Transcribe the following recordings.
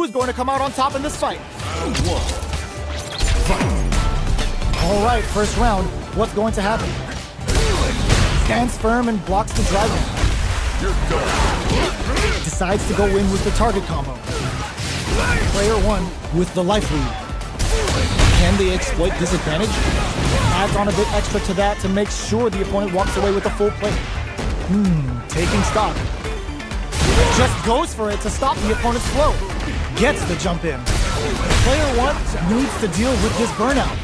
is going to come out on top in this fight? All right, first round. What's going to happen? Stands firm and blocks the dragon. Decides to go in with the target combo. Player 1 with the life lead. Can they exploit disadvantage? Adds on a bit extra to that to make sure the opponent walks away with a full plate. Taking stock. Just goes for it to stop the opponent's flow. Gets the jump in. Player 1 needs to deal with this burnout.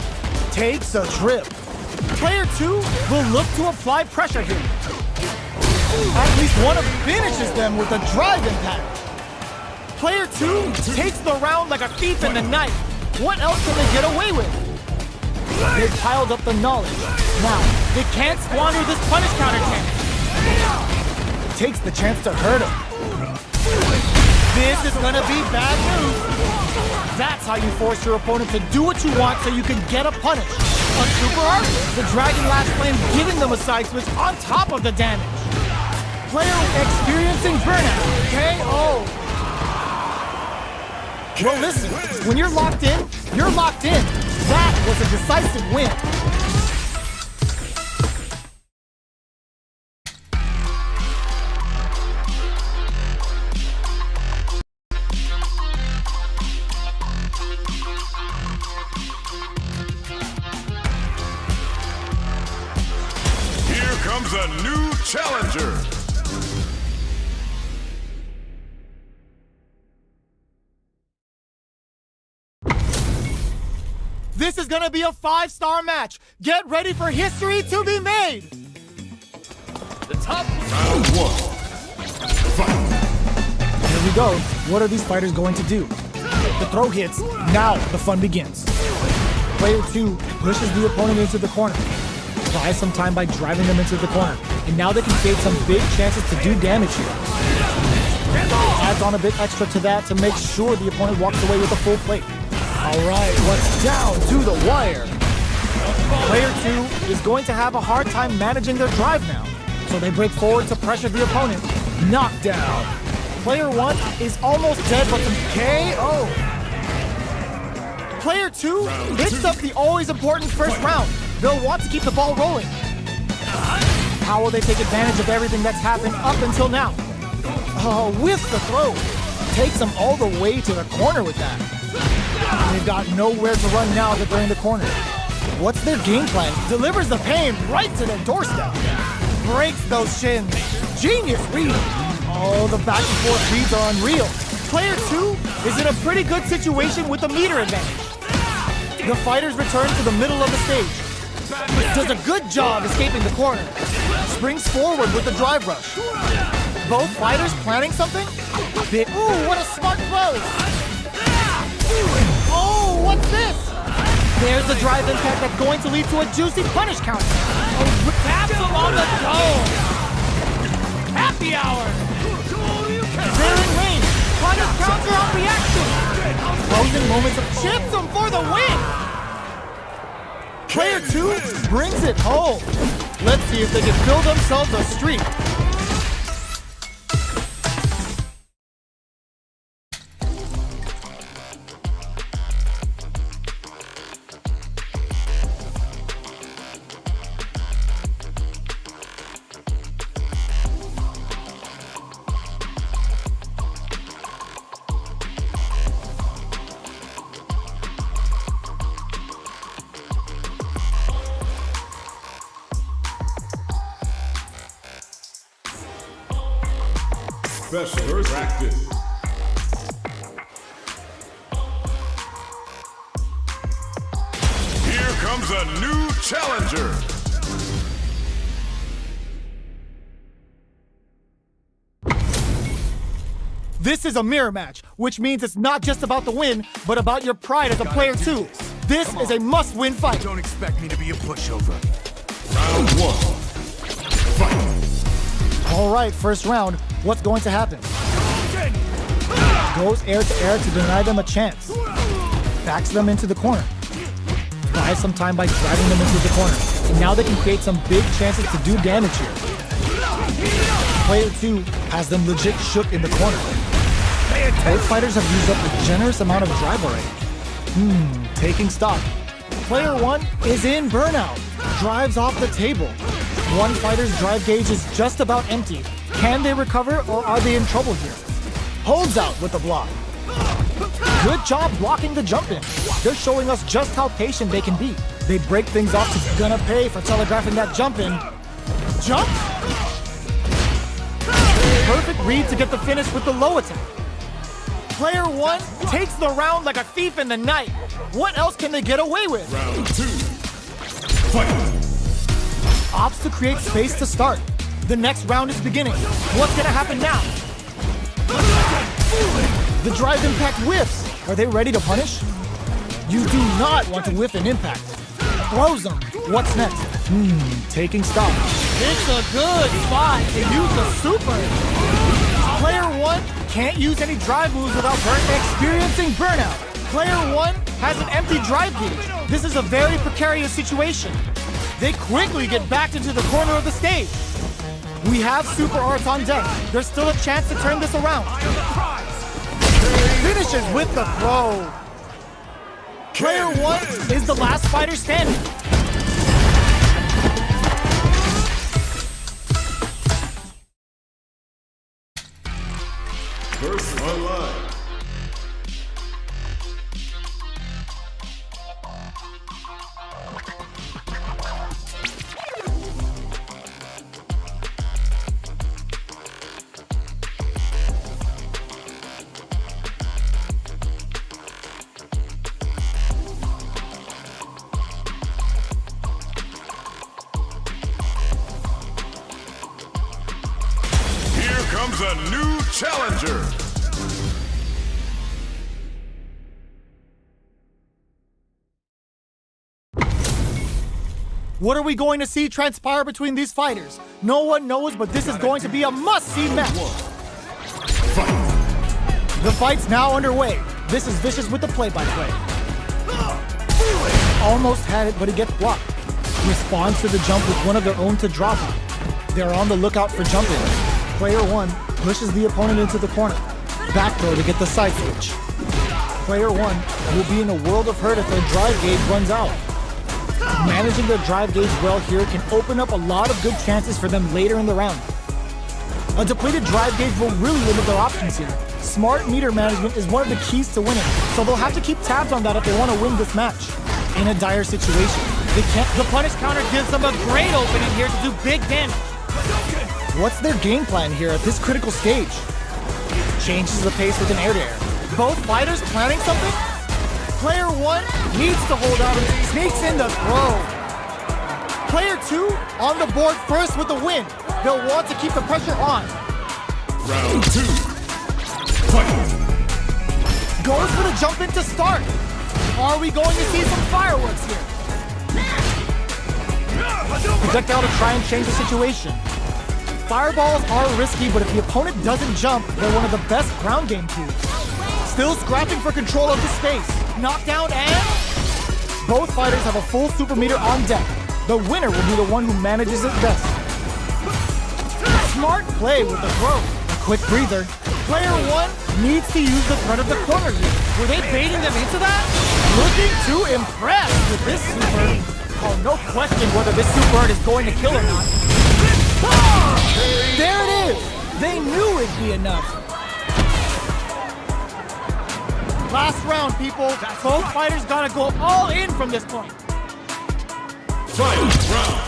Takes a trip. Player 2 will look to apply pressure here. At least one of finishes them with a drive impact. Player 2 takes the round like a thief in the night. What else can they get away with? They've piled up the knowledge. Now, they can't squander this punish counter chance. Takes the chance to hurt him. This is gonna be bad news. That's how you force your opponent to do what you want so you can get a punish. A super art, the Dragon Lash Flame giving them a side switch on top of the damage. Player experiencing burnout. KO. Well, listen, when you're locked in, you're locked in. That was a decisive win. Here comes a new challenger. This is gonna be a 5-star match. Get ready for history to be made. The top round 1. Fight. Here we go. What are these fighters going to do? The throw hits. Now the fun begins. Player 2 pushes the opponent into the corner. Buys some time by driving them into the corner. And now they can create some big chances to do damage here. Adds on a bit extra to that to make sure the opponent walks away with a full plate. All right, what's down to the wire? Player 2 is going to have a hard time managing their drive now. So they break forward to pressure the opponent. Knockdown. Player 1 is almost dead, but some KO. Player 2 hits up the always important first round. They'll want to keep the ball rolling. How will they take advantage of everything that's happened up until now? With the throw. Takes them all the way to the corner with that. They've got nowhere to run now that they're in the corner. What's their game plan? Delivers the pain right to their doorstep. Breaks those shins. Genius read. Oh, the back and forth reads are unreal. Player 2 is in a pretty good situation with a meter advantage. The fighters return to the middle of the stage. Does a good job escaping the corner. Springs forward with the drive rush. Both fighters planning something? Ooh, what a smart close! Oh, what's this? There's the drive impact that's going to lead to a juicy punish counter. Oh, capsule on the dome! Happy hour! They're in range. Punish counter on reaction. Closing moments of chips them for the win. Player 2 brings it home. Let's see if they can build themselves a streak. Special practice. Here comes a new challenger. This is a mirror match, which means it's not just about the win, but about your pride as a player too. This is a must-win fight. Don't expect me to be a pushover. Round 1. Fight. All right, first round. What's going to happen? Goes air to air to deny them a chance. Backs them into the corner. Buys some time by driving them into the corner. And now they can create some big chances to do damage here. Player 2 has them legit shook in the corner. Both fighters have used up a generous amount of drive already. Taking stock. Player 1 is in burnout. Drives off the table. One fighter's drive gauge is just about empty. Can they recover or are they in trouble here? Holds out with the block. Good job blocking the jump in. They're showing us just how patient they can be. They break things off to gonna pay for telegraphing that jump in. Jump! Perfect read to get the finish with the low attack. Player 1 takes the round like a thief in the night. What else can they get away with? Round 2. Fight. Opts to create space to start. The next round is beginning. What's gonna happen now? The drive impact whiffs. Are they ready to punish? You do not want to whiff an impact. Throws them. What's next? Taking stock. It's a good spot to use the super. Player 1 can't use any drive moves without experiencing burnout. Player 1 has an empty drive gauge. This is a very precarious situation. They quickly get backed into the corner of the stage. We have super arts on deck. There's still a chance to turn this around. Finishes with the throw. Player 1 is the last fighter standing. First online. Here comes a new challenger. What are we going to see transpire between these fighters? No one knows, but this is going to be a must-see match. Fight. The fight's now underway. This is Vicious with the play-by-play. Almost had it, but he gets blocked. Responds to the jump with one of their own to drop him. They're on the lookout for jump-in. Player 1 pushes the opponent into the corner. Back throw to get the side switch. Player 1 will be in a world of hurt if their drive gauge runs out. Managing their drive gauge well here can open up a lot of good chances for them later in the round. A depleted drive gauge will really limit their options here. Smart meter management is one of the keys to winning, so they'll have to keep tabs on that if they want to win this match. In a dire situation, they can't. The punish counter gives them a great opening here to do big damage. What's their game plan here at this critical stage? Changes the pace with an air-to-air. Both fighters planning something? Player 1 needs to hold out and sneaks in the throw. Player 2 on the board first with the win. They'll want to keep the pressure on. Round 2. Fight. Goes for the jump in to start. Are we going to see some fireworks here? Projectile to try and change the situation. Fireballs are risky, but if the opponent doesn't jump, they're one of the best ground game tools. Still scrapping for control of the space. Knockdown and... Both fighters have a full super meter on deck. The winner will be the one who manages it best. Smart play with the throw. A quick breather. Player 1 needs to use the front of the corner here. Were they baiting them into that? Looking to impress with this super. Oh, no question whether this super art is going to kill or not. There it is! They knew it'd be enough. Last round, people. Both fighters gotta go all in from this point. Final round.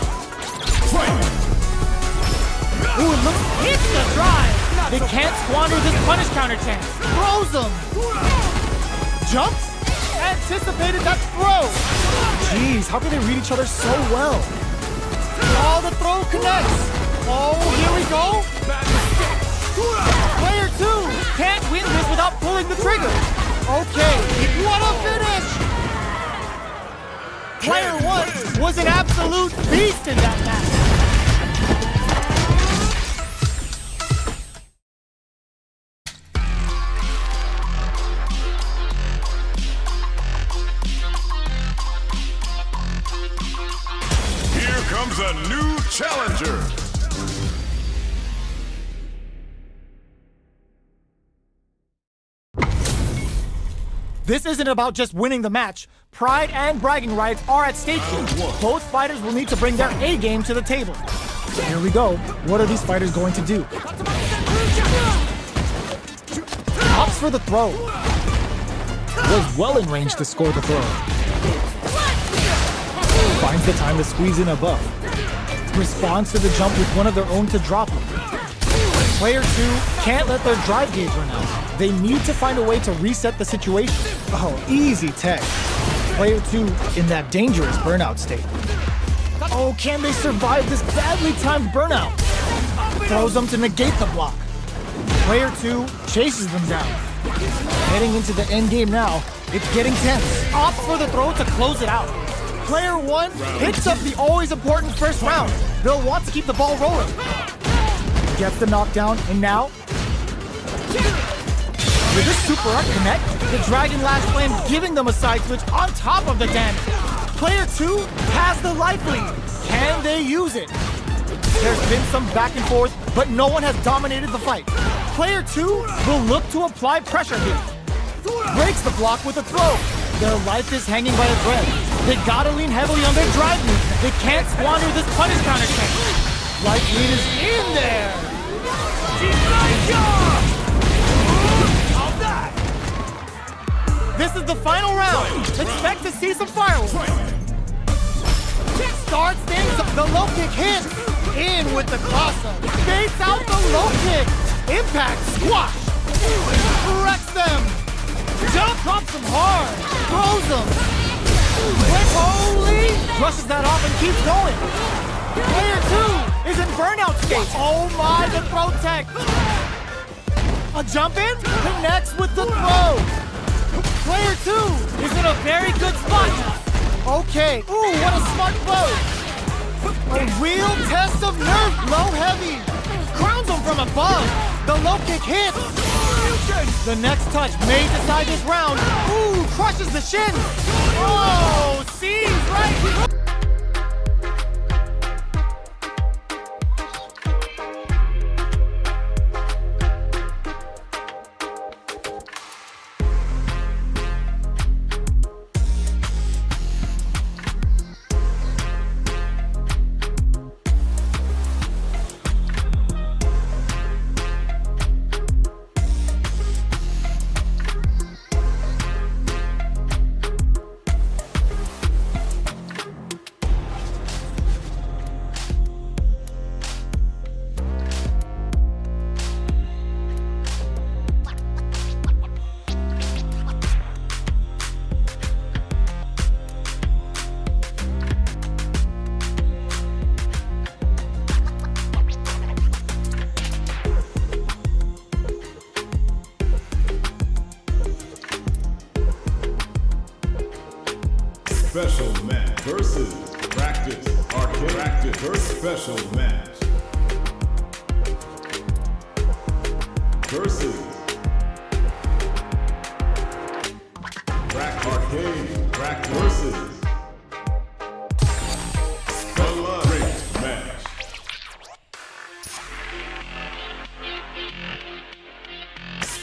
Fight. Ooh, it looks hits the drive. They can't squander this punish counter chance. Throws them. Jumps. Anticipated that throw. Jeez, how can they read each other so well? Oh, the throw connects. Oh, here we go. Player 2 can't win this without pulling the trigger. Okay, what a finish! Player 1 was an absolute beast in that match. Here comes a new challenger. This isn't about just winning the match. Pride and bragging rights are at stake here. Both fighters will need to bring their A game to the table. Here we go. What are these fighters going to do? Opts for the throw. Was well in range to score the throw. Finds the time to squeeze in above. Responds to the jump with one of their own to drop him. Player 2 can't let their drive gauge run out. They need to find a way to reset the situation. Oh, easy tech. Player 2 in that dangerous burnout state. Oh, can they survive this badly timed burnout? Throws them to negate the block. Player 2 chases them down. Heading into the end game now, it's getting tense. Opts for the throw to close it out. Player 1 picks up the always important first round. They'll want to keep the ball rolling. Gets the knockdown, and now... With this super up connect, the Dragon Lash Flame giving them a side switch on top of the damage. Player 2 has the life lead. Can they use it? There's been some back and forth, but no one has dominated the fight. Player 2 will look to apply pressure here. Breaks the block with a throw. Their life is hanging by a thread. They gotta lean heavily on their drive movement. They can't squander this punish counter chain. Life lead is in there. This is the final round. Expect to see some fireworks. Starts things up. The low kick hits. In with the cross-up. Baits out the low kick. Impact squash. Wrecks them. Jump drops them hard. Throws them. Quick holy. Brushes that off and keeps going. Player 2 is in burnout state. Oh my, the throw tech. A jump in. Connects with the throw. Player 2 is in a very good spot. Okay. Ooh, what a smart blow. A real test of nerve. Low heavy. Crowns him from above. The low kick hits. The next touch may decide this round. Ooh, crushes the shin. Oh, sees right. Special match versus practice. Arcade practice versus special match. Versus arcade practice versus online race match.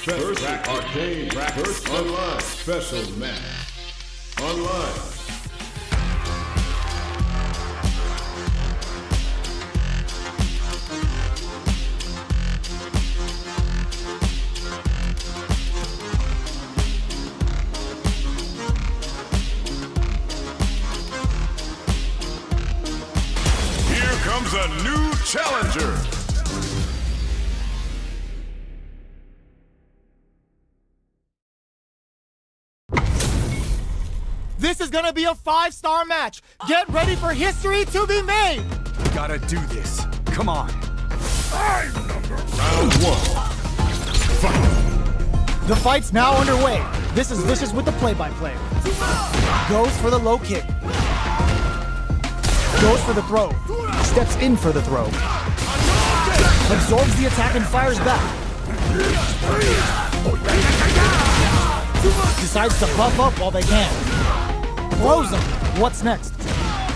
Versus arcade practice online special match. Online. Comes a new challenger. This is gonna be a 5-star match. Get ready for history to be made. Gotta do this. Come on. Round 1. Fight. The fight's now underway. This is Vicious with the play-by-play. Goes for the low kick. Goes for the throw. Steps in for the throw. Absorbs the attack and fires back. Decides to buff up while they can. Throws them. What's next?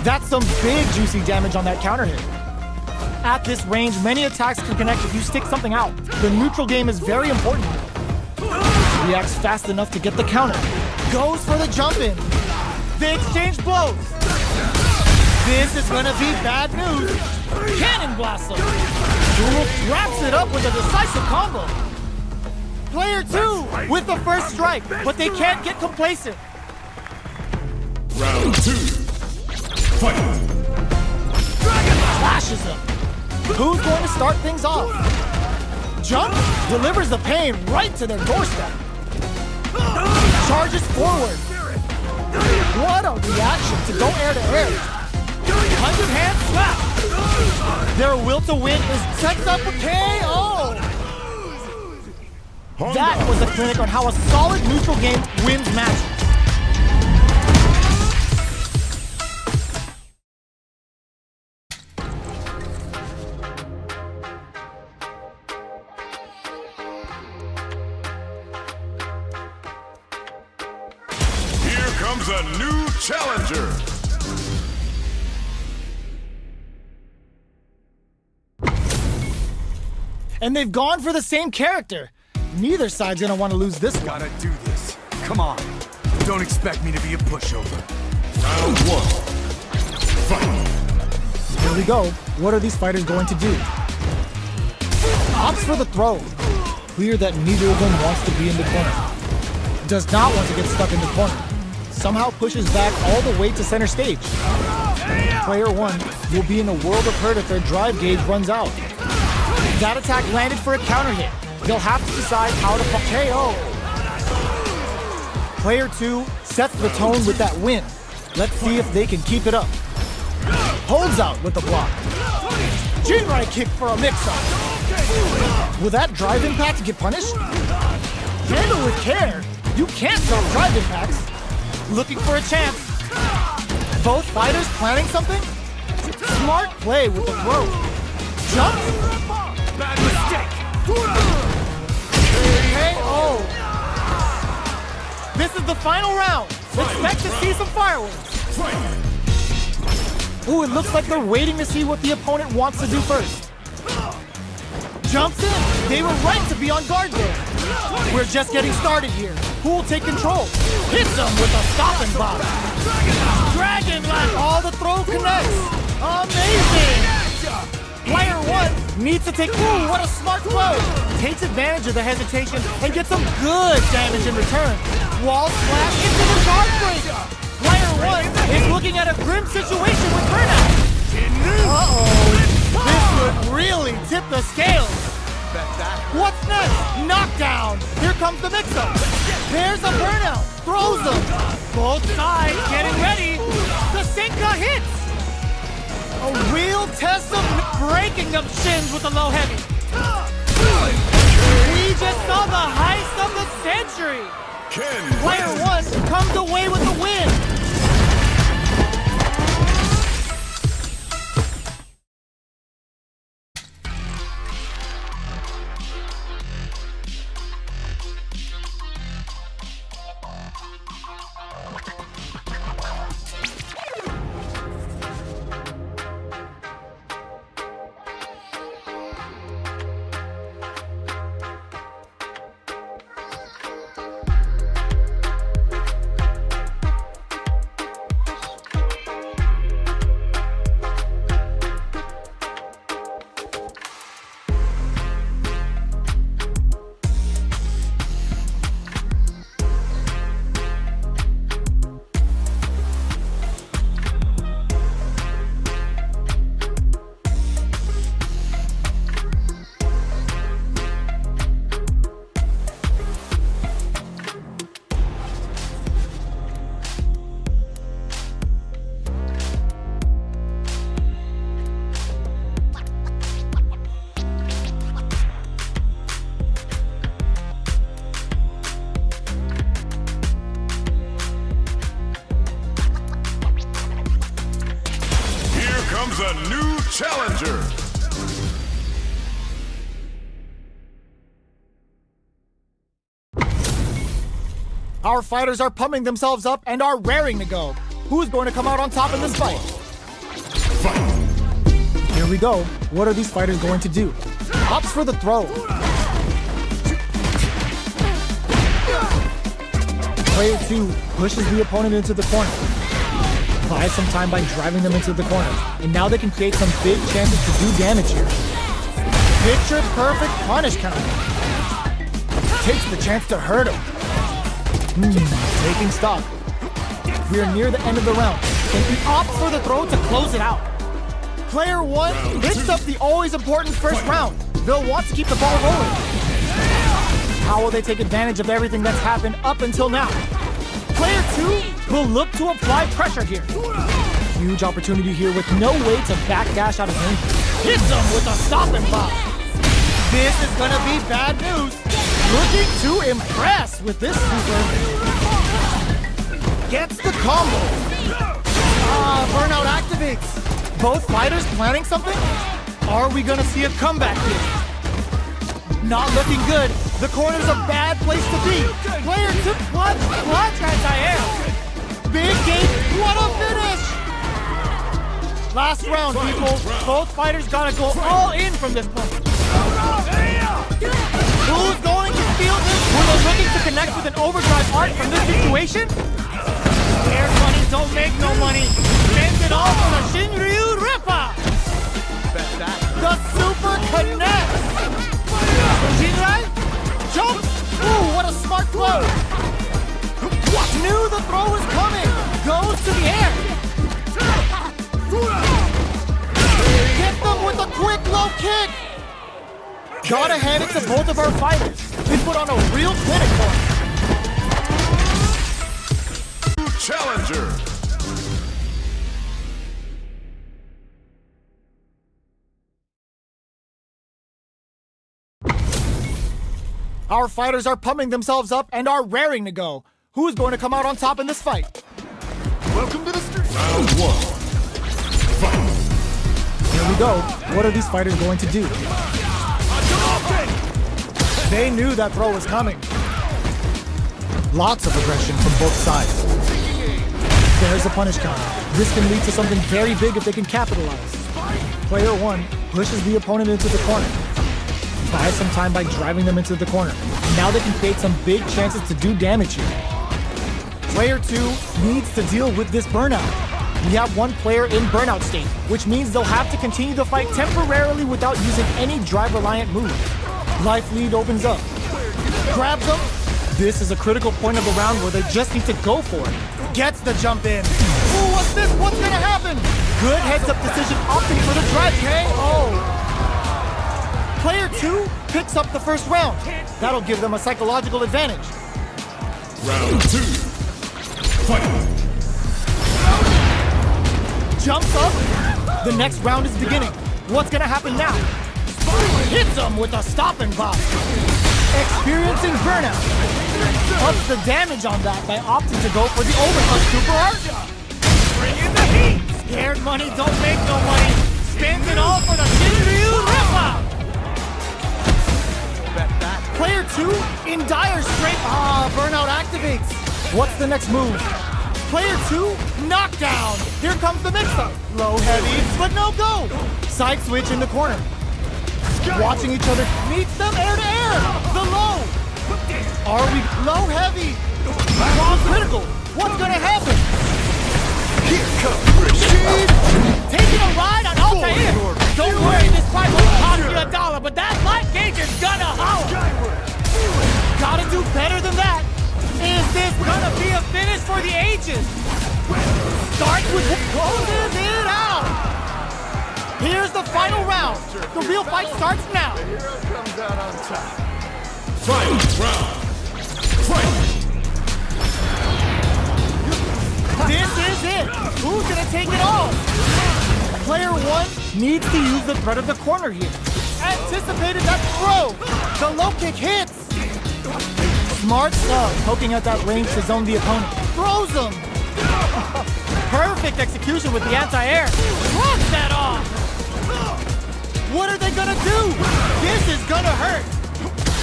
That's some big juicy damage on that counter hit. At this range, many attacks can connect if you stick something out. The neutral game is very important. Reacts fast enough to get the counter. Goes for the jump in. They exchange blows. This is gonna be bad news. Cannon blasts him. Rule wraps it up with a decisive combo. Player 2 with the first strike, but they can't get complacent. Round 2. Fight. Slashes him. Who's going to start things off? Jump delivers the pain right to their doorstep. Charges forward. What a reaction to go air to air. 100 hand slap. Their will to win is sets up a KO. That was a clinic on how a solid neutral game wins matches. Here comes a new challenger. And they've gone for the same character. Neither side's gonna want to lose this one. Gotta do this. Come on. Don't expect me to be a pushover. Round 1. Fight. Here we go. What are these fighters going to do? Opts for the throw. Clear that neither of them wants to be in the corner. Does not want to get stuck in the corner. Somehow pushes back all the way to center stage. Player 1 will be in a world of hurt if their drive gauge runs out. That attack landed for a counter hit. They'll have to decide how to KO. Player 2 sets the tone with that win. Let's see if they can keep it up. Holds out with the block. Jinrai kick for a mix-up. Will that drive impact get punished? Handle with care. You can't drop drive impacts. Looking for a chance. Both fighters planning something? Smart play with the throw. Jump. Bad mistake. KO. This is the final round. Expect to see some fireworks. Ooh, it looks like they're waiting to see what the opponent wants to do first. Jumps in. They were right to be on guard there. We're just getting started here. Who will take control? Hits him with a stop and block. Dragon Blast. All the throw connects. Amazing. Player 1 needs to take. Ooh, what a smart throw. Takes advantage of the hesitation and gets some good damage in return. Wall splash into the guard break. Player 1 is looking at a grim situation with burnout. Uh-oh. This could really tip the scales. What's next? Knockdown. Here comes the mix-up. There's a burnout. Throws them. Both sides getting ready. The Senka hits. A real test of breaking them shins with the low heavy. We just saw the heist of the century. Player 1 comes away with the win. Comes a new challenger. Our fighters are pumping themselves up and are raring to go. Who's going to come out on top in this fight? Here we go. What are these fighters going to do? Opts for the throw. Player 2 pushes the opponent into the corner. Buys some time by driving them into the corner. And now they can create some big chances to do damage here. Picture perfect punish counter. Takes the chance to hurt him. Taking stock. We are near the end of the round. And he opts for the throw to close it out. Player 1 picks up the always important first round. They'll want to keep the ball rolling. How will they take advantage of everything that's happened up until now? Player 2 will look to apply pressure here. Huge opportunity here with no way to backdash out of danger. Hits him with a stop and pop. This is gonna be bad news. Looking to impress with this super. Gets the combo. Burnout activates. Both fighters planning something? Are we gonna see a comeback here? Not looking good. The corner's a bad place to be. Player 2 clutch anti-air. Big game, what a finish! Last round, people. Both fighters gotta go all in from this point. Who's going to steal this? Were they looking to connect with an overdrive art from this situation? Air money don't make no money. Spends it all for the Shinryu Rippa. The super connects. Shinrai jumps. Ooh, what a smart throw. Knew the throw was coming. Goes to the air. Get them with a quick low kick. Gotta hand it to both of our fighters. They put on a real clinic for us. Challenger. Our fighters are pumping themselves up and are raring to go. Who's going to come out on top in this fight? Welcome to the street. Round 1. Fight. Here we go. What are these fighters going to do? They knew that throw was coming. Lots of aggression from both sides. There's a punish counter. This can lead to something very big if they can capitalize. Player 1 pushes the opponent into the corner. Buys some time by driving them into the corner. Now they can create some big chances to do damage here. Player 2 needs to deal with this burnout. We have one player in burnout state, which means they'll have to continue the fight temporarily without using any drive-reliant moves. Life lead opens up. Grabs them. This is a critical point of the round where they just need to go for it. Gets the jump in. Ooh, what's this? What's gonna happen? Good heads-up decision opting for the drive KO. Player 2 picks up the first round. That'll give them a psychological advantage. Round 2. Fight. Jumps up. The next round is beginning. What's gonna happen now? Hits him with a stop and pop. Experiencing burnout. Ups the damage on that by opting to go for the overcut super art. Bring in the heat. Scared money don't make no money. Spins it all for the Shinryu Rippa. Player 2 in dire straight. Burnout activates. What's the next move? Player 2, knockdown. Here comes the mix-up. Low heavy, but no go. Side switch in the corner. Watching each other, meets them air to air. The low. Are we low heavy? Wrong critical. What's gonna happen? Here comes Rashid. Taking a ride on Altair. Don't worry, this fight won't cost you $1, but that light gauge is gonna holler. Gotta do better than that. Is this gonna be a finish for the ages? Starts with closes it out. Here's the final round. The real fight starts now. The hero comes out on top. Final round. Fight. This is it. Who's gonna take it all? Player 1 needs to use the threat of the corner here. Anticipated that throw. The low kick hits. Smart stuff, poking at that range to zone the opponent. Throws him. Perfect execution with the anti-air. Blocks that off. What are they gonna do? This is gonna hurt.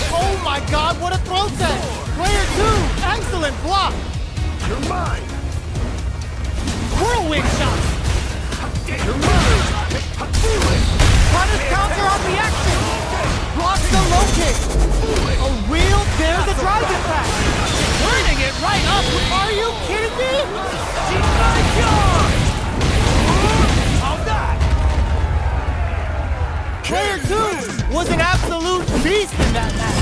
Oh my God, what a throw set. Player 2, excellent block. You're mine. Whirlwind shot. You're mine. Punish counter on the action. Blocks the low kick. A real, there's a drive impact. Turning it right up. Are you kidding me? Player 2 was an absolute beast in that match.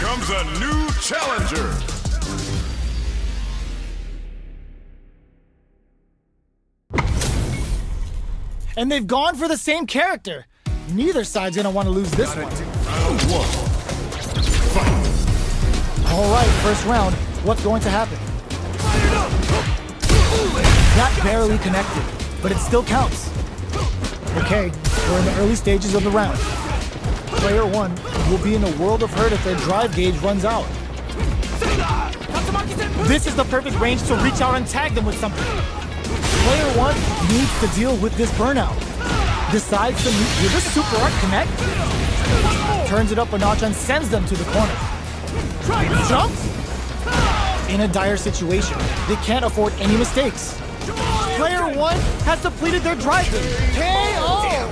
Comes a new challenger. And they've gone for the same character. Neither side's gonna want to lose this one. Round 1. Fight. All right, first round. What's going to happen? That barely connected, but it still counts. Okay, we're in the early stages of the round. Player 1 will be in a world of hurt if their drive gauge runs out. This is the perfect range to reach out and tag them with something. Player 1 needs to deal with this burnout. Decides to meet with a super art connect. Turns it up a notch and sends them to the corner. Jumps! In a dire situation, they can't afford any mistakes. Player 1 has depleted their drive gauge. KO!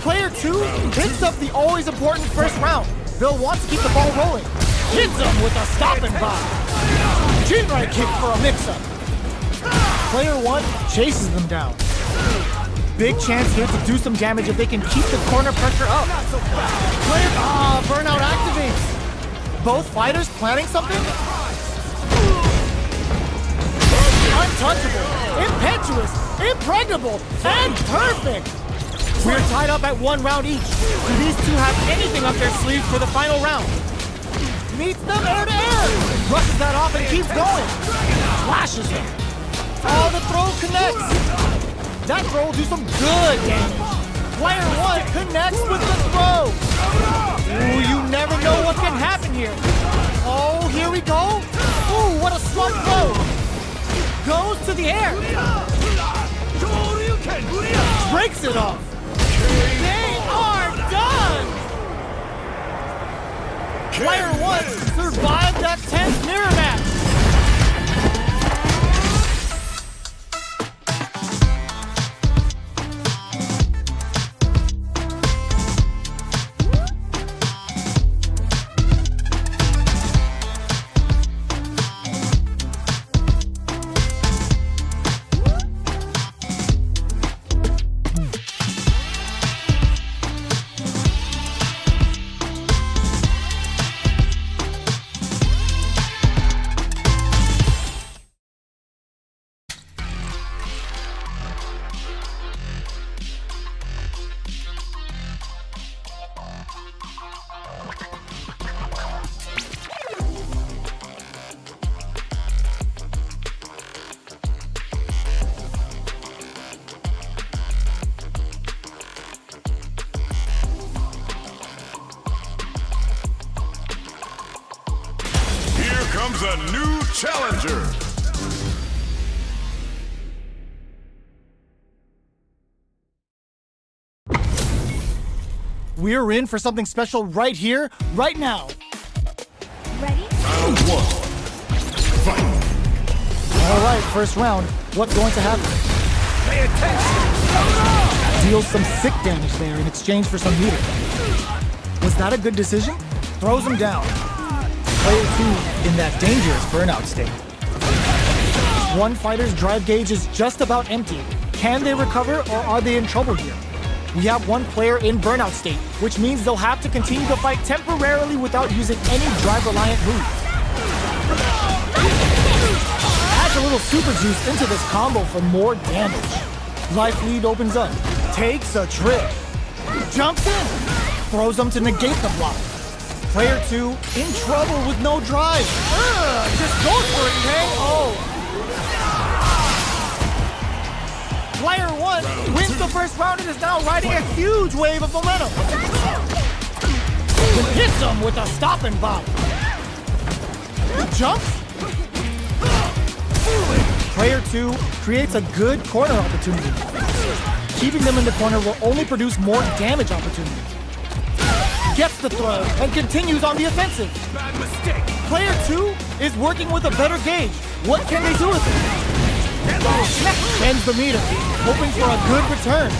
Player 2 picks up the always important first round. They'll want to keep the ball rolling. Hits him with a stop and bomb. Chin right kick for a mix-up. Player 1 chases them down. Big chance here to do some damage if they can keep the corner pressure up. Burnout activates. Both fighters planning something? Untouchable, impetuous, impregnable, and perfect! We're tied up at 1 round each. Do these two have anything up their sleeves for the final round? Meets them air to air. Brushes that off and keeps going. Flashes him. Oh, the throw connects. That throw will do some good damage. Player 1 connects with the throw. Ooh, you never know what can happen here. Oh, here we go. Ooh, what a smart throw. Goes to the air. Breaks it off. They are done! Player 1 survived that tense mirror match. Comes a new challenger. We're in for something special right here, right now. Ready? Round 1. Fight. All right, first round. What's going to happen? Pay attention! Deals some sick damage there in exchange for some heater. Was that a good decision? Throws him down. Player 2 in that dangerous burnout state. One fighter's drive gauge is just about empty. Can they recover or are they in trouble here? We have one player in burnout state, which means they'll have to continue to fight temporarily without using any drive-reliant moves. Adds a little super juice into this combo for more damage. Life lead opens up, takes a trip, jumps in, throws them to negate the block. Player 2 in trouble with no drive. Just goes for it, KO. Player 1 wins the first round and is now riding a huge wave of momentum. Hits him with a stop and bomb. Jumps. Player 2 creates a good corner opportunity. Keeping them in the corner will only produce more damage opportunities. Gets the throw and continues on the offensive. Bad mistake. Player 2 is working with a better gauge. What can they do with it? Bends the meter, hoping for a good return.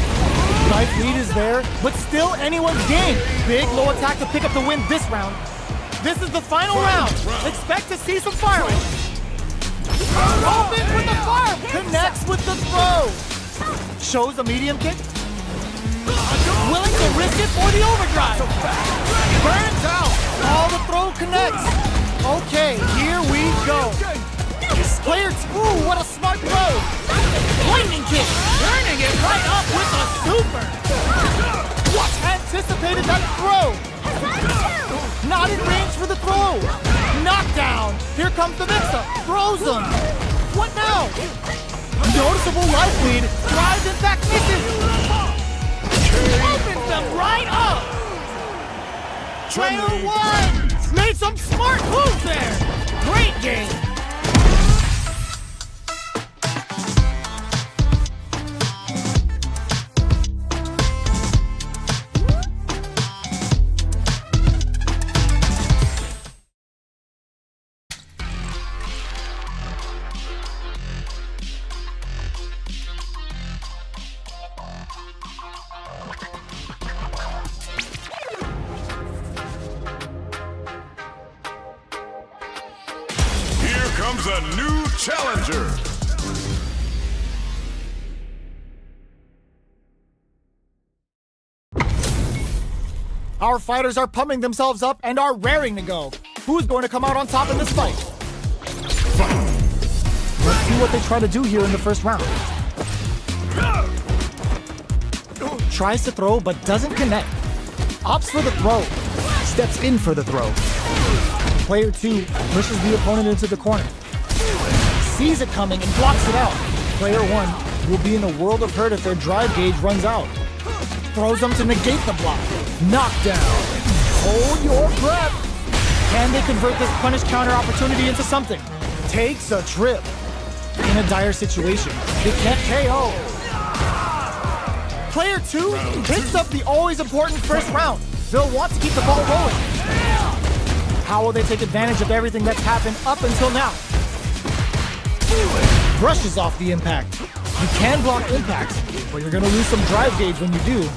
Life lead is there, but still anyone's game. Big low attack to pick up the win this round. This is the final round. Expect to see some fireworks. Opens with the fire, connects with the throw. Shows a medium kick. Willing to risk it for the overdrive. Burns out. All the throw connects. Okay, here we go. Player 2, what a smart throw. Lightning kick. Turning it right up with a super. What? Anticipated that throw. Not in range for the throw. Knockdown. Here comes the mix-up. Throws them. What now? Noticeable life lead. Drives in back misses. Opens them right up. Player 1 made some smart moves there. Great game. Comes a new challenger. Our fighters are pumping themselves up and are raring to go. Who's going to come out on top in this fight? Let's see what they try to do here in the first round. Tries to throw but doesn't connect. Opts for the throw. Steps in for the throw. Player 2 pushes the opponent into the corner. Sees it coming and blocks it out. Player 1 will be in a world of hurt if their drive gauge runs out. Throws them to negate the block. Knockdown. Hold your breath. Can they convert this punish counter opportunity into something? Takes a trip. In a dire situation, they can't KO. Player 2 picks up the always important first round. They'll want to keep the ball rolling. How will they take advantage of everything that's happened up until now? Brushes off the impact. You can block impacts, but you're going to lose some drive gauge when you do.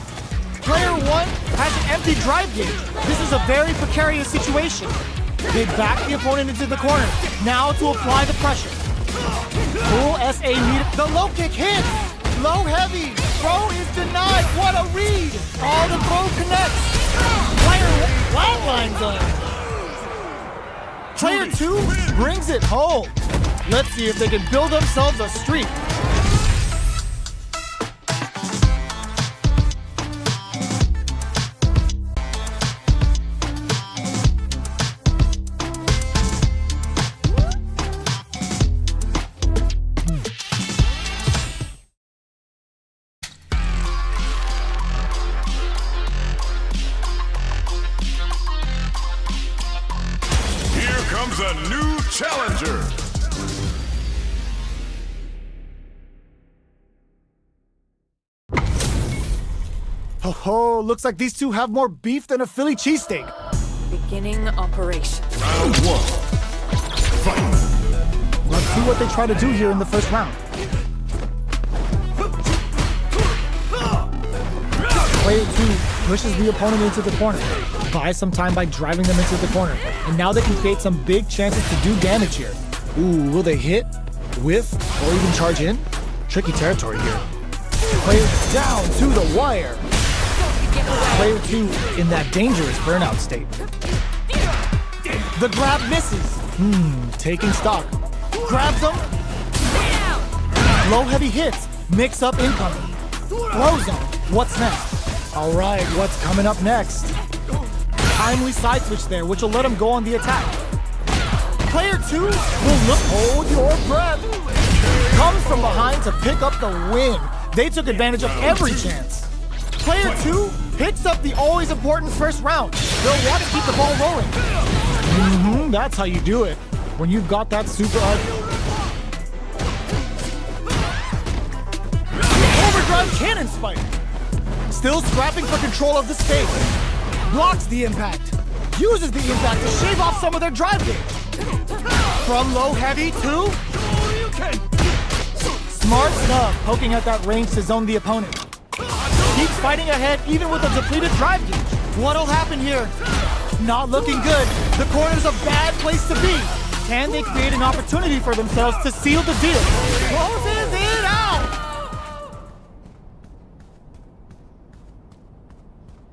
Player 1 has an empty drive gauge. This is a very precarious situation. They back the opponent into the corner. Now to apply the pressure. Full SA needed. The low kick hits. Low heavy. Throw is denied. What a read. All the throw connects. Player flatlines them. Player 2 brings it home. Let's see if they can build themselves a streak. Comes a new challenger. Oh, looks like these two have more beef than a Philly cheesesteak. Beginning operation. Round 1. Fight. Let's see what they try to do here in the first round. Player 2 pushes the opponent into the corner. Buys some time by driving them into the corner. And now they can create some big chances to do damage here. Ooh, will they hit, whiff, or even charge in? Tricky territory here. Player down to the wire. Player 2 in that dangerous burnout state. The grab misses. Taking stock. Grabs them. Low heavy hits. Mix up incoming. Throws them. What's next? All right, what's coming up next? Timely side switch there, which will let him go on the attack. Player 2 will look. Hold your breath. Comes from behind to pick up the win. They took advantage of every chance. Player 2 picks up the always important first round. They'll want to keep the ball rolling. That's how you do it. when you've got that super arc. Overdrive cannon spike. Still scrapping for control of the stage. Blocks the impact. Uses the impact to shave off some of their drive gauge. From low heavy to smart stuff, poking at that range to zone the opponent. Keeps fighting ahead even with a depleted drive gauge. What'll happen here? Not looking good. The corner's a bad place to be. Can they create an opportunity for themselves to seal the deal? Closes it out!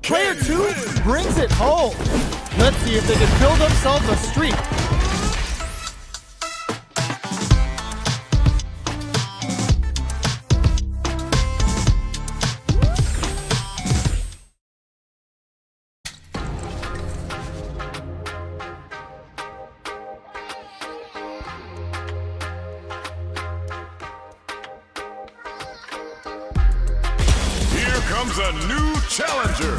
Player 2 brings it home. Let's see if they can build themselves a streak. Here comes a new challenger.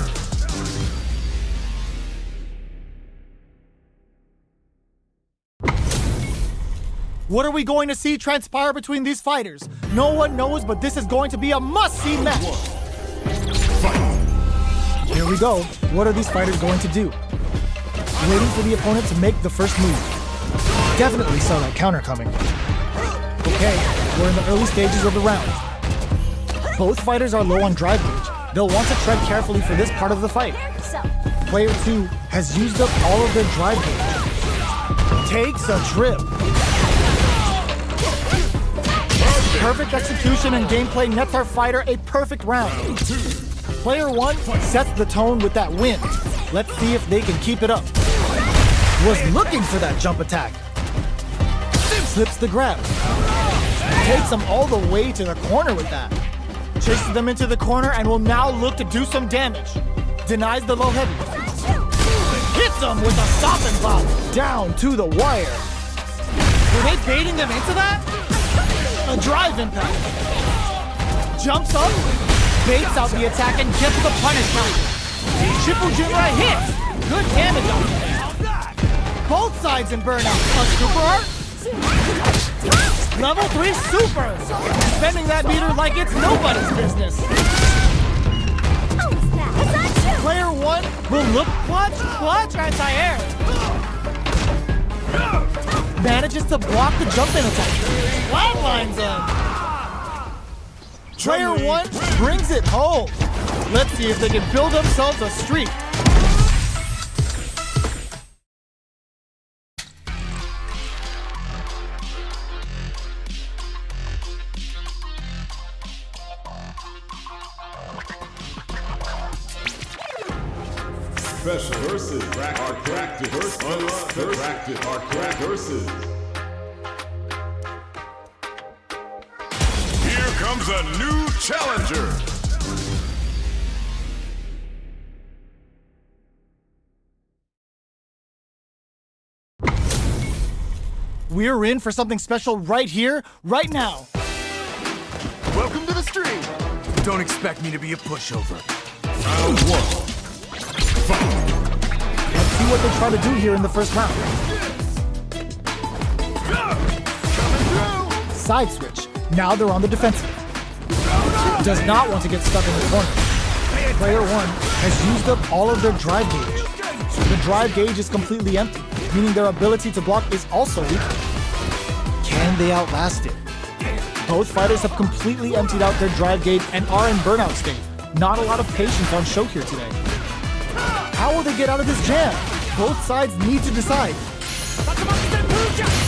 What are we going to see transpire between these fighters? No one knows, but this is going to be a must-see match. Here we go. What are these fighters going to do? Waiting for the opponent to make the first move. Definitely saw that counter coming. Okay, we're in the early stages of the round. Both fighters are low on drive gauge. They'll want to tread carefully for this part of the fight. Player 2 has used up all of their drive gauge. Takes a trip. Perfect execution and gameplay nets our fighter a perfect round. Player 1 sets the tone with that win. Let's see if they can keep it up. Was looking for that jump attack. Slips the grab. Takes them all the way to the corner with that. Chases them into the corner and will now look to do some damage. Denies the low heavy. Hits them with a stop and pop. Down to the wire. Were they baiting them into that? A drive impact. Jumps up, baits out the attack, and gets the punish count. Chippujinra hits. Good damage on him. Both sides in burnout. A super art. Level 3 super. Spending that meter like it's nobody's business. Player 1 will look clutch anti-air. Manages to block the jump-in attack. Flatlines him. Player 1 brings it home. Let's see if they can build themselves a streak. Special versus practice versus. Here comes a new challenger. We're in for something special right here, right now. Welcome to the stream. Don't expect me to be a pushover. Round 1. Let's see what they try to do here in the first round. Side switch. Now they're on the defensive. Does not want to get stuck in the corner. Player 1 has used up all of their drive gauge. The drive gauge is completely empty, meaning their ability to block is also weak. Can they outlast it? Both fighters have completely emptied out their drive gauge and are in burnout state. Not a lot of patience on show here today. How will they get out of this jam? Both sides need to decide.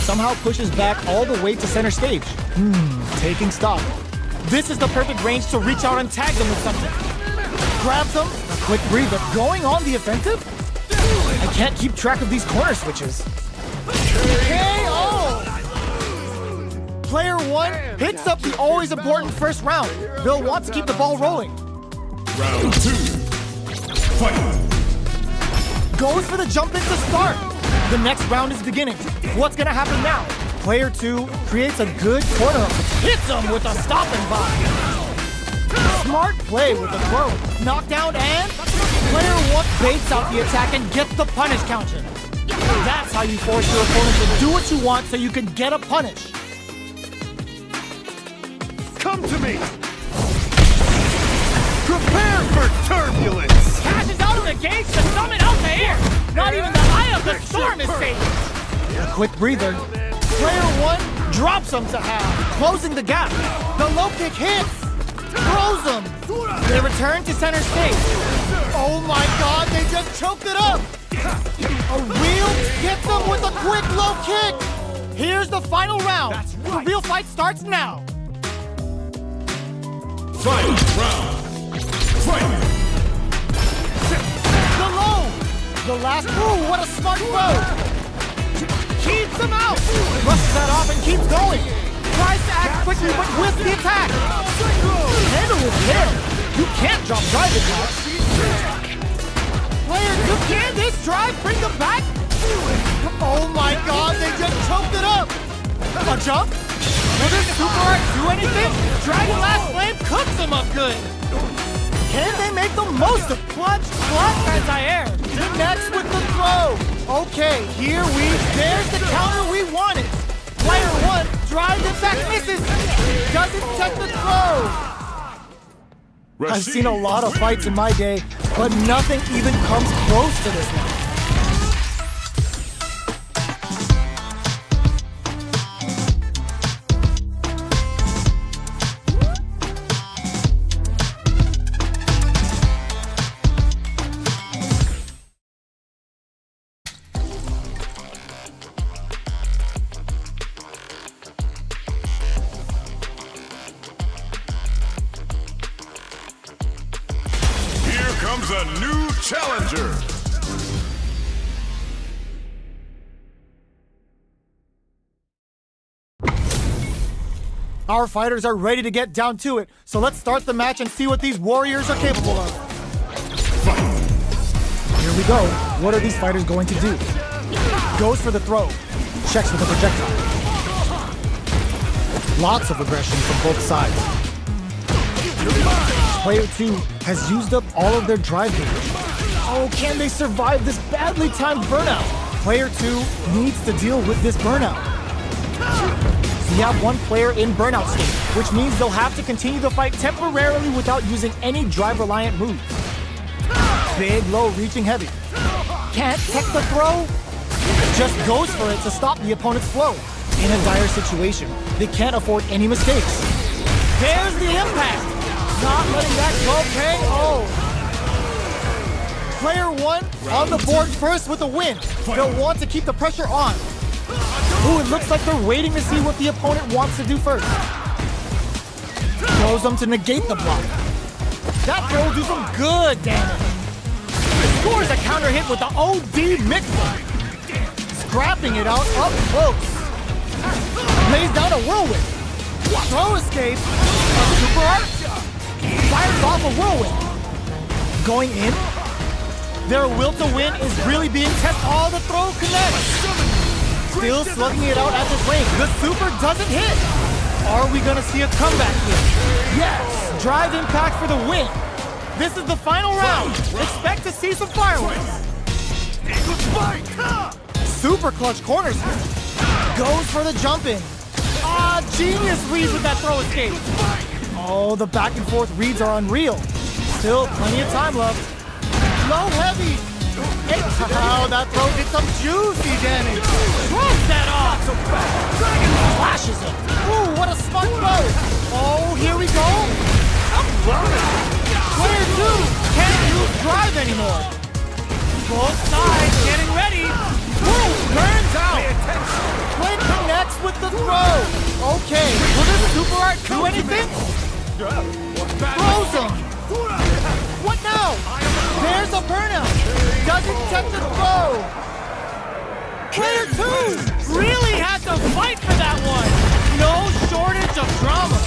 Somehow pushes back all the way to center stage. Taking stock. This is the perfect range to reach out and tag them with something. Grabs them, a quick breather. Going on the offensive? I can't keep track of these corner switches. KO! Player 1 hits up the always important first round. They'll want to keep the ball rolling. Round 2. Fight. Goes for the jump in to start. The next round is beginning. What's gonna happen now? Player 2 creates a good corner up. Hits him with a stop and buy. Smart play with the throw. Knockdown and player 1 baits out the attack and gets the punish counter. That's how you force your opponent to do what you want so you can get a punish. Come to me! Prepare for turbulence! Passes out of the gates to summon out the air! Not even the eye of the storm is safe! A quick breather. Player one drops him to half, closing the gap. The low kick hits, throws him. They return to center stage. Oh my god, they just choked it up! A real gets them with a quick low kick! Here's the final round. The real fight starts now. Fight round. Fight. The low! The last move, what a smart throw! Keeps him out! Brushes that off and keeps going. Tries to act quickly, but with the attack. Handle with care. You can't drop drive attacks. Player 2, can this drive bring them back? Oh my god, they just choked it up! A jump? Will this super art do anything? Dragon Last Flame cooks them up good! Can they make the most of clutch? Anti-air! Next with the throw! Okay, there's the counter we wanted! Player 1 drives and back misses! Doesn't tech the throw! I've seen a lot of fights in my day, but nothing even comes close to this one. Comes a new challenger. Our fighters are ready to get down to it, so let's start the match and see what these warriors are capable of. Here we go. What are these fighters going to do? Goes for the throw. Checks with the projectile. Lots of aggression from both sides. Player 2 has used up all of their drive gauge. Oh, can they survive this badly timed burnout? Player 2 needs to deal with this burnout. We have one player in burnout state, which means they'll have to continue the fight temporarily without using any drive-reliant moves. Big, low, reaching heavy. Can't tech the throw? Just goes for it to stop the opponent's flow. In a dire situation, they can't afford any mistakes. There's the impact! Not letting that go, KO! Player 1 on the board first with a win. They'll want to keep the pressure on. Ooh, it looks like they're waiting to see what the opponent wants to do first. Throws them to negate the block. That throw will do some good damage. Scores a counter hit with the OD mixer. Scrapping it out up close. Lays down a whirlwind. Throw escape. A super art. Fires off a whirlwind. Going in. Their will to win is really being tested. Oh, the throw connects. Still slugging it out at this range. The super doesn't hit. Are we gonna see a comeback here? Yes. Drive impact for the win. This is the final round. Expect to see some fireworks. Super clutch corners here. Goes for the jump in. Ah, genius reads with that throw escape. Oh, the back and forth reads are unreal. Still plenty of time left. Low heavy. Wow, that throw did some juicy damage. Throws that off. Flashes it. Ooh, what a smart throw. Oh, here we go. Player 2 can't use drive anymore. Both sides getting ready. Ooh, burns out. Player connects with the throw. Okay, will this super art do anything? Throws him. What now? There's a burnout. Doesn't tech the throw. Player 2 really had to fight for that one. No shortage of drama.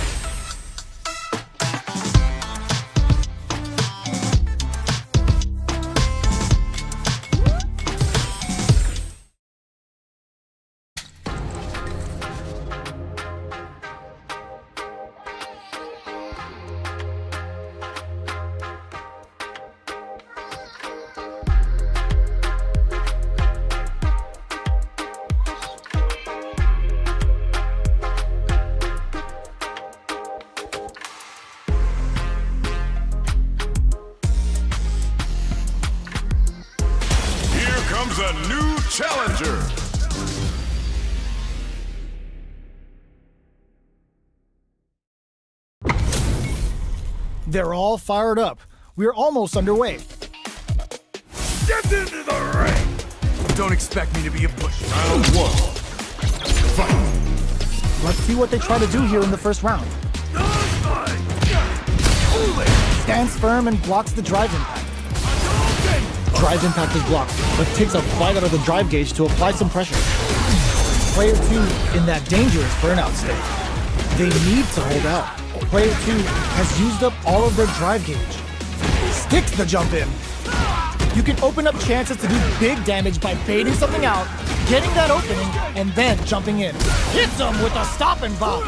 challenger. They're all fired up. We're almost underway. Step into the ring! Don't expect me to be a pusher. Round one. Fight. Let's see what they try to do here in the first round. Stands firm and blocks the drive impact. Drive impact is blocked, but takes a bite out of the drive gauge to apply some pressure. Player 2 in that dangerous burnout state. They need to hold out. Player 2 has used up all of their drive gauge. Sticks the jump in. You can open up chances to do big damage by baiting something out, getting that opening, and then jumping in. Hits them with a stop and bomb.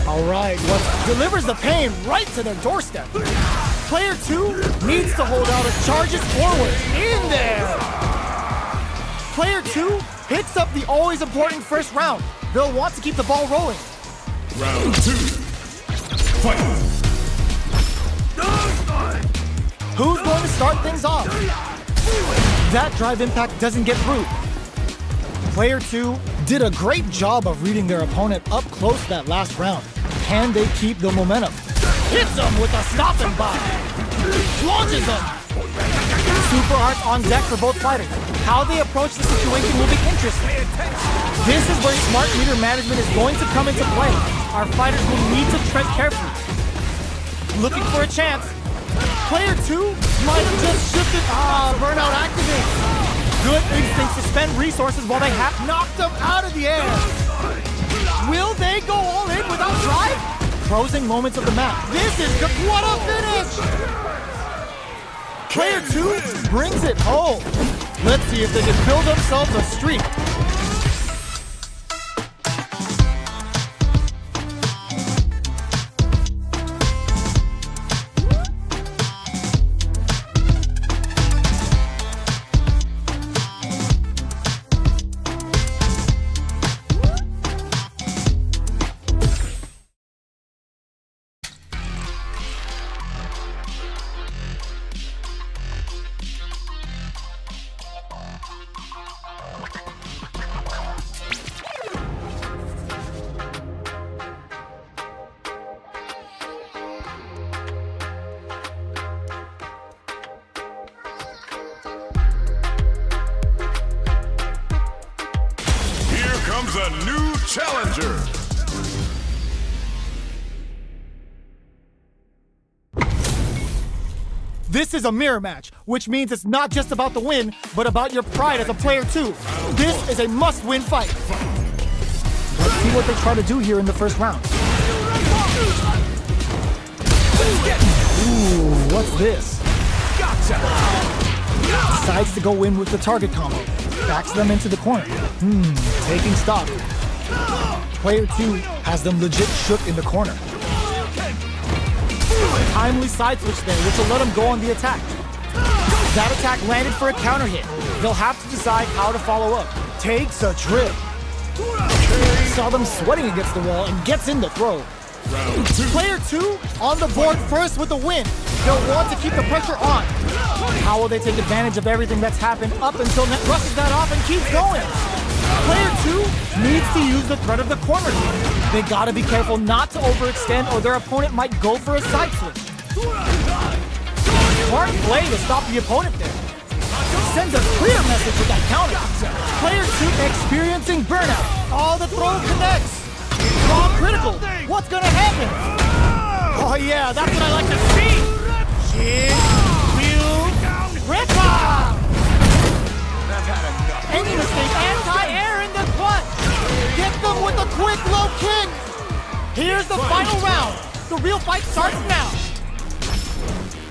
All right, delivers the pain right to their doorstep. Player 2 needs to hold out and charges forward. In there! Player 2 picks up the always important first round. They'll want to keep the ball rolling. Round two. Fight. Who's going to start things off? That drive impact doesn't get through. Player 2 did a great job of reading their opponent up close that last round. Can they keep the momentum? Hits them with a stop and bomb. Launches them. Super Arts on deck for both fighters. How they approach the situation will be interesting. This is where smart meter management is going to come into play. Our fighters will need to tread carefully. Looking for a chance. Player 2 might have just shifted. Burnout activates. Good instinct to spend resources while they have knocked them out of the air. Will they go all in without drive? Closing moments of the map. This is what a finish! Player 2 brings it home. Let's see if they can build themselves a streak. Comes a new challenger. This is a mirror match, which means it's not just about the win, but about your pride as a player too. This is a must-win fight. Let's see what they try to do here in the first round. Ooh, what's this? Decides to go in with the target combo. Backs them into the corner. Taking stock. Player 2 has them legit shook in the corner. Timely side switch there, which will let them go on the attack. That attack landed for a counter hit. They'll have to decide how to follow up. Takes a trip. Saw them sweating against the wall and gets in the throw. Player 2 on the board first with a win. They'll want to keep the pressure on. How will they take advantage of everything that's happened up until Net brushes that off and keeps going? Player 2 needs to use the threat of the corner. They gotta be careful not to overextend or their opponent might go for a side switch. Smart play to stop the opponent there. Sends a clear message with that counter. Player 2 experiencing burnout. All the throw connects. Raw critical. What's gonna happen? Oh yeah, that's what I like to see. Ripper! Any mistake, anti-air in the clutch. Get them with a quick low kick. Here's the final round. The real fight starts now.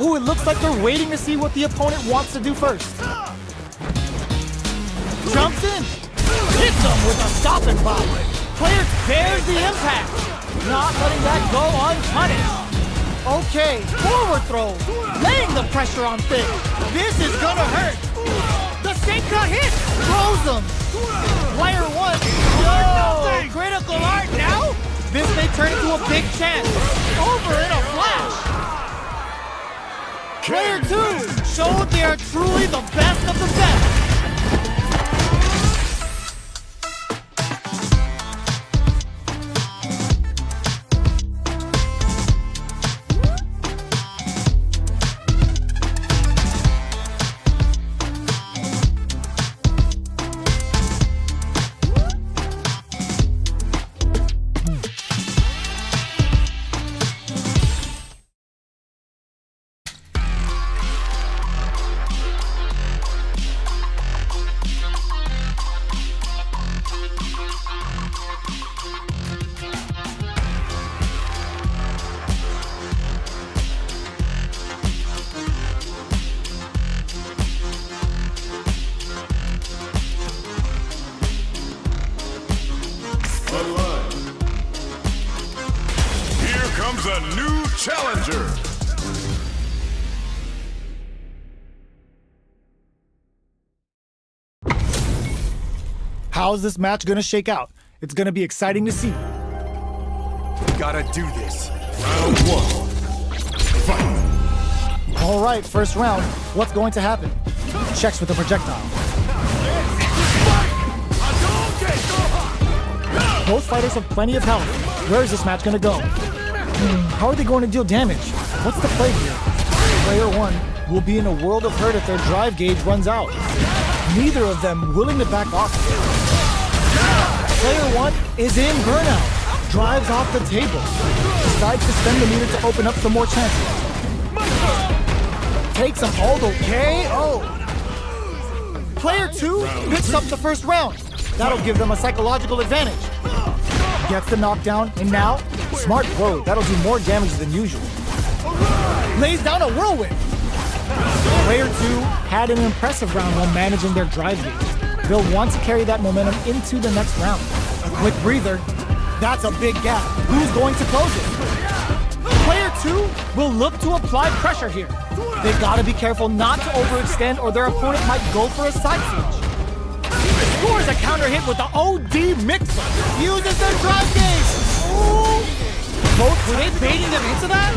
Ooh, it looks like they're waiting to see what the opponent wants to do first. Jumps in. Hits them with a stop and bomb. Player bears the impact. Not letting that go unpunished. Okay, forward throw. Laying the pressure on Thick. This is gonna hurt. The Senka hit. Throws them. Player 1. Whoa, critical art now? This may turn into a big chance. Over in a flash. Player 2 showed they are truly the best of the best. comes a new challenger. How's this match gonna shake out? It's gonna be exciting to see. Gotta do this. Round one. Fight. All right, first round. What's going to happen? Checks with the projectile. Both fighters have plenty of health. Where is this match gonna go? How are they going to deal damage? What's the play here? Player one will be in a world of hurt if their drive gauge runs out. Neither of them willing to back off. Player one is in burnout. Drives off the table. Decides to spend the meter to open up some more chances. Takes him all the KO. Player two picks up the first round. That'll give them a psychological advantage. Gets the knockdown, and now, smart throw. That'll do more damage than usual. Lays down a whirlwind. Player two had an impressive round while managing their drive gauge. They'll want to carry that momentum into the next round. A quick breather. That's a big gap. Who's going to close it? Player two will look to apply pressure here. They've got to be careful not to overextend or their opponent might go for a side switch. Scores a counter hit with the OD mixer. Uses their drive gauge. Ooh. Were they baiting them into that?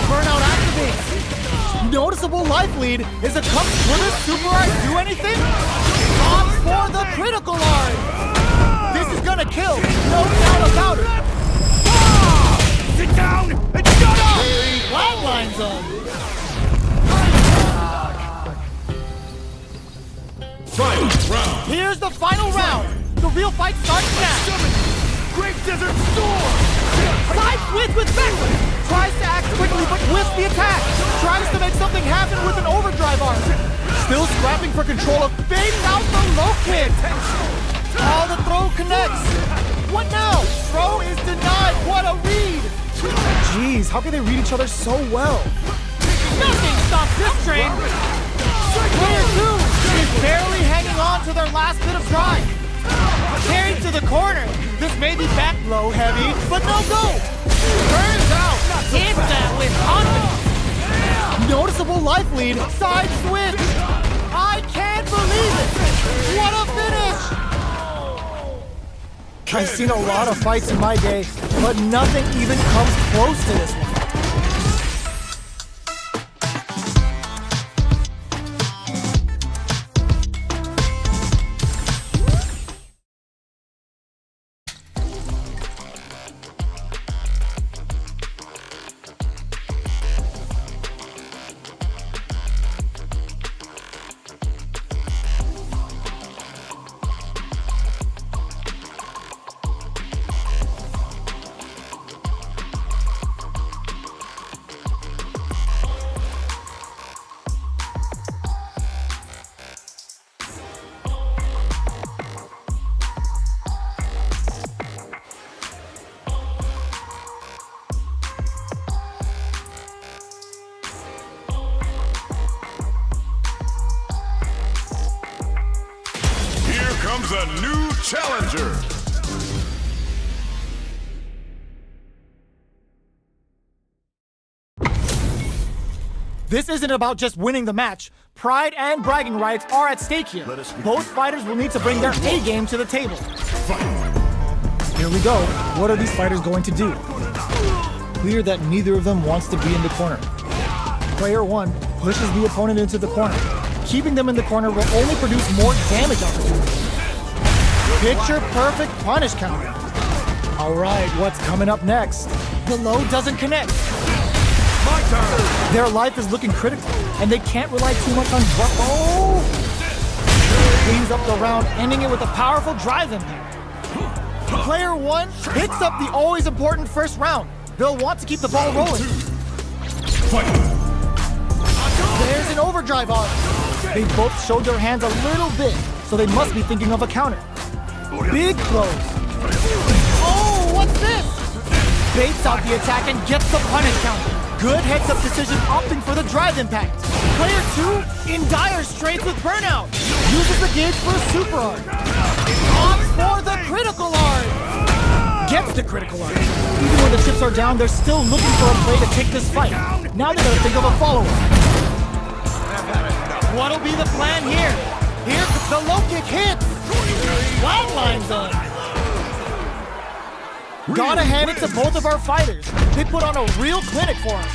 Burnout activates. Noticeable life lead. Is it come will this super art do anything? Opts for the critical art. This is gonna kill. No doubt about it. Sit down and shut up! Flatline zone. Final round. Here's the final round. The real fight starts now. Great Desert Storm! Side switch with backward. Tries to act quickly but whiffs the attack. Tries to make something happen with an overdrive arm. Still scrapping for control of fades out the low kick. Oh, the throw connects. What now? Throw is denied. What a read. Jeez, how can they read each other so well? Nothing stops this train! Player two is barely hanging on to their last bit of drive. Carried to the corner. This may be back low heavy, but no go. Turns out. Hit that with confidence! Noticeable life lead. Side switch. I can't believe it. What a finish. I've seen a lot of fights in my day, but nothing even comes close to this one. Comes a new challenger. This isn't about just winning the match. Pride and bragging rights are at stake here. Both fighters will need to bring their A game to the table. Here we go. What are these fighters going to do? Clear that neither of them wants to be in the corner. Player one pushes the opponent into the corner. Keeping them in the corner will only produce more damage opportunities. Picture perfect punish counter. All right, what's coming up next? The low doesn't connect. My turn! Their life is looking critical, and they can't rely too much on drop. Oh! Cleans up the round, ending it with a powerful drive impact. Player one picks up the always important first round. They'll want to keep the ball rolling. There's an overdrive arm. They both showed their hands a little bit, so they must be thinking of a counter. Big throws. Oh, what's this? Baits out the attack and gets the punish counter. Good heads-up decision opting for the drive impact. Player two in dire straits with burnout. Uses the gauge for a super art. Opts for the critical art. gets the critical art. Even when the chips are down, they're still looking for a play to take this fight. Now they gotta think of a follow-up. What'll be the plan here? Here, the low kick hits! Flatline zone. Gotta hand it to both of our fighters. They put on a real clinic for us.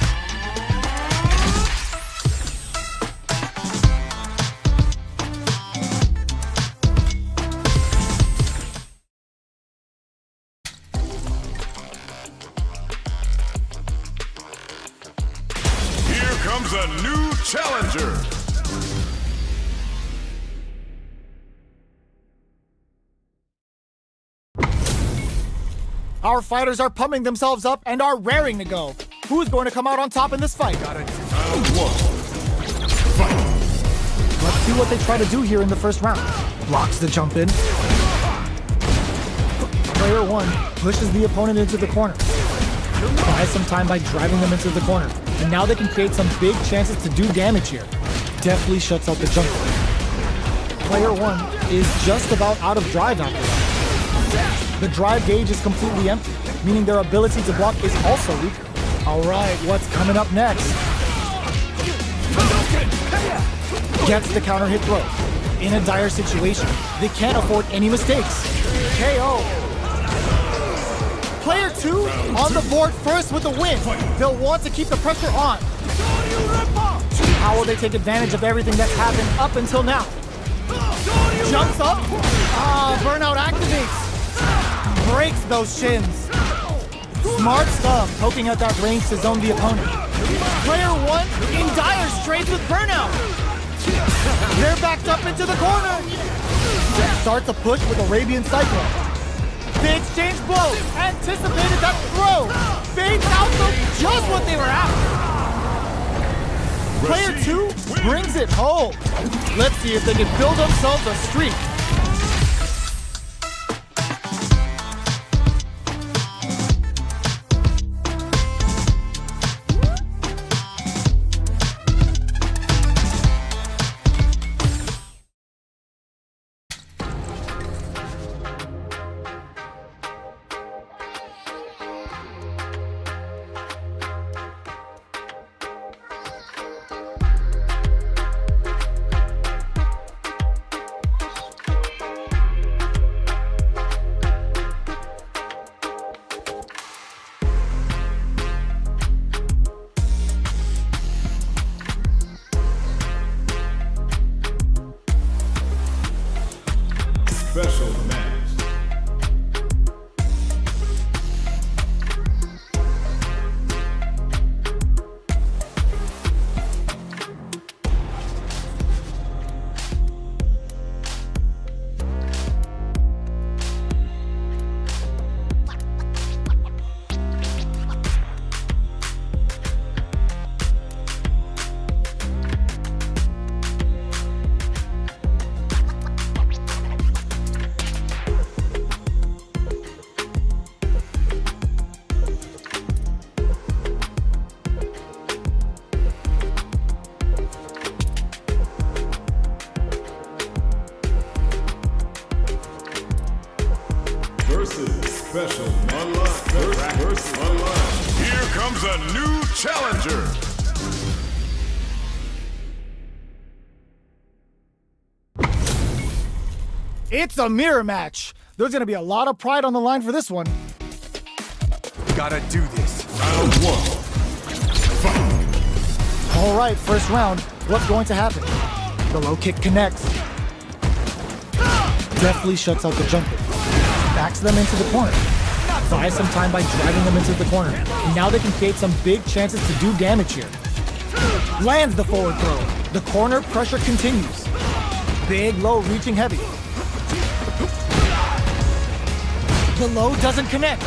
Here comes a new challenger. Our fighters are pumping themselves up and are raring to go. Who's going to come out on top in this fight? Round one. Fight. Let's see what they try to do here in the first round. Blocks the jump in. Player one pushes the opponent into the corner. Buys some time by driving them into the corner. And now they can create some big chances to do damage here. Deftly shuts out the jumper. Player one is just about out of drive after that. The drive gauge is completely empty, meaning their ability to block is also weaker. All right, what's coming up next? Gets the counter hit throw. In a dire situation, they can't afford any mistakes. KO. Player two on the board first with the win. They'll want to keep the pressure on. How will they take advantage of everything that's happened up until now? Jumps up. Burnout activates. Breaks those shins. Smart stuff, poking at that range to zone the opponent. Player one in dire straits with burnout. They're backed up into the corner. Starts a push with Arabian Cyclone. They exchange blows. Anticipated that throw. Fades out to just what they were after. Player two brings it home. Let's see if they can build themselves a streak. Special match. Special online. Versus online. Here comes a new challenger. It's a mirror match. There's gonna be a lot of pride on the line for this one. Gotta do this. Round one. Fight. All right, first round. What's going to happen? The low kick connects. Deftly shuts out the jumper. Backs them into the corner. Buys some time by driving them into the corner. And now they can create some big chances to do damage here. Lands the forward throw. The corner pressure continues. Big low reaching heavy. The low doesn't connect.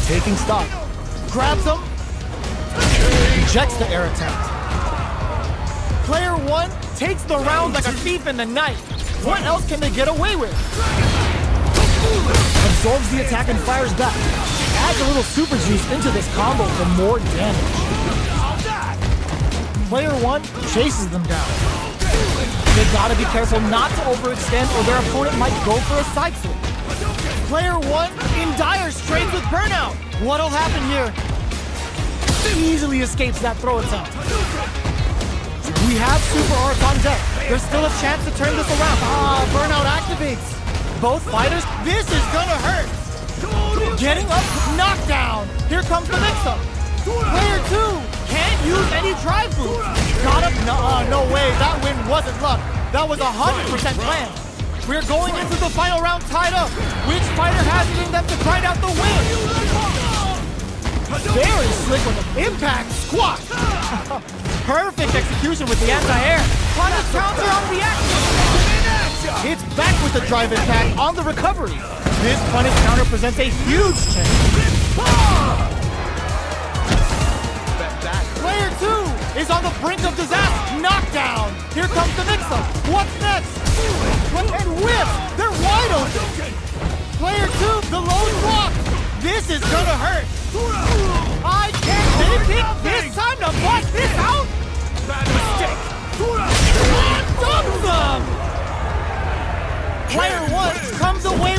Taking stock. Grabs him. Rejects the air attempt. Player one takes the round like a thief in the night. What else can they get away with? Absorbs the attack and fires back. Adds a little super juice into this combo for more damage. Player one chases them down. They gotta be careful not to overextend or their opponent might go for a side switch. Player one in dire straits with burnout. What'll happen here? Easily escapes that throw attempt. We have Super Arc on deck. There's still a chance to turn this around. Burnout activates. Both fighters, this is gonna hurt. Getting up, knockdown. Here comes the mix-up. Player two can't use any drive move. Got up, no way, that win wasn't luck. That was 100% planned. We're going into the final round tied up. Which fighter has it in them to grind out the win? Very slick with an impact squat. Perfect execution with the anti-air. On the counter on the action. It's back with the drive impact on the recovery. This punish counter presents a huge chance. Player two is on the brink of disaster. Knockdown. Here comes the mix-up. What's next? And whip. They're wide open. Player two, the low block. This is gonna hurt. I can't take it this time to bust this out. Bad mistake. Dumps them. Player one comes away